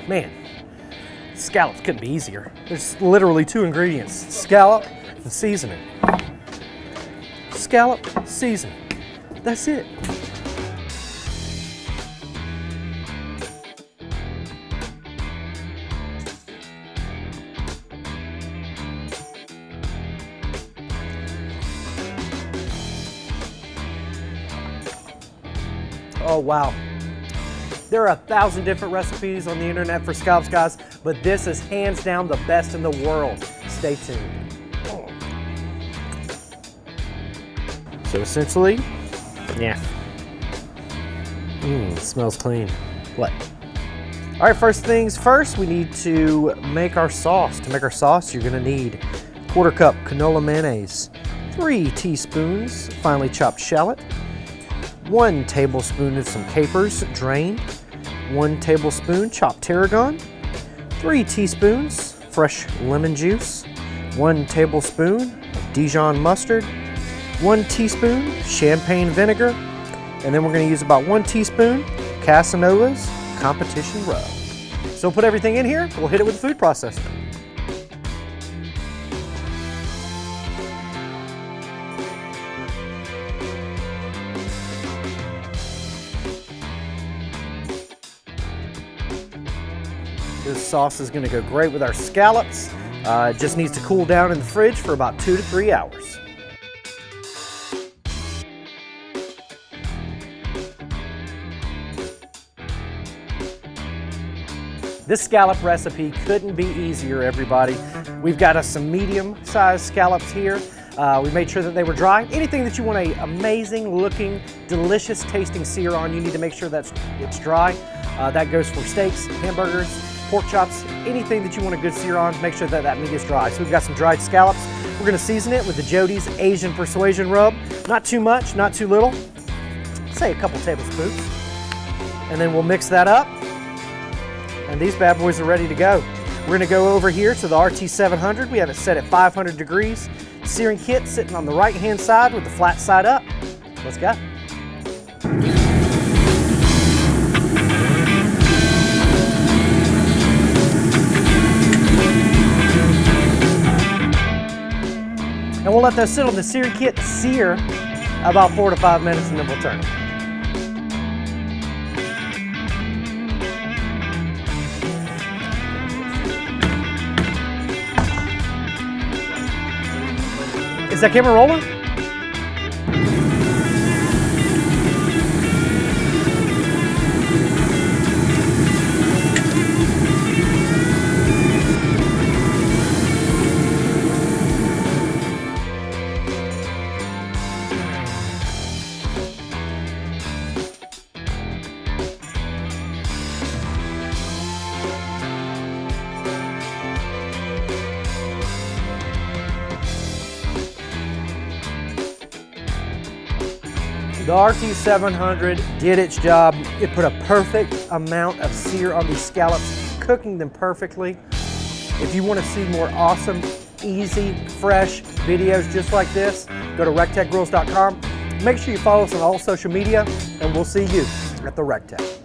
Man, scallops couldn't be easier. There's literally 2 ingredients, scallop and seasoning. Scallop, seasoning. That's it. Oh wow. There are 1,000 different recipes on the internet for scallops, guys, but this is hands down the best in the world. Stay tuned. So essentially, yeah. Smells clean. What? All right, first things first, we need to make our sauce. To make our sauce, you're gonna need 1/4 cup canola mayonnaise, 3 teaspoons finely chopped shallot, 1 tablespoon of some capers drained, 1 tablespoon chopped tarragon, 3 teaspoons fresh lemon juice, 1 tablespoon of Dijon mustard, 1 teaspoon champagne vinegar, and then we're going to use about 1 teaspoon Casanova's competition rub. So we'll put everything in here, we'll hit it with the food processor. This sauce is going to go great with our scallops. It just needs to cool down in the fridge for about 2 to 3 hours. This scallop recipe couldn't be easier, everybody. We've got us some medium-sized scallops here. We made sure that they were dry. Anything that you want an amazing looking, delicious tasting sear on, you need to make sure that it's dry. That goes for steaks, hamburgers, pork chops, anything that you want a good sear on, make sure that that meat is dry. So we've got some dried scallops. We're gonna season it with the Jody's Asian Persuasion rub. Not too much, not too little. Say a couple tablespoons. And then we'll mix that up. And these bad boys are ready to go. We're gonna go over here to the RT700. We have it set at 500 degrees. Searing kit sitting on the right-hand side with the flat side up. Let's go. And we'll let those sit on the searing kit, sear about 4 to 5 minutes, and then we'll turn it. Is that camera rolling? The RT700 did its job. It put a perfect amount of sear on these scallops, cooking them perfectly. If you want to see more awesome, easy, fresh videos just like this, go to recteqgrills.com. Make sure you follow us on all social media, and we'll see you at the recteq.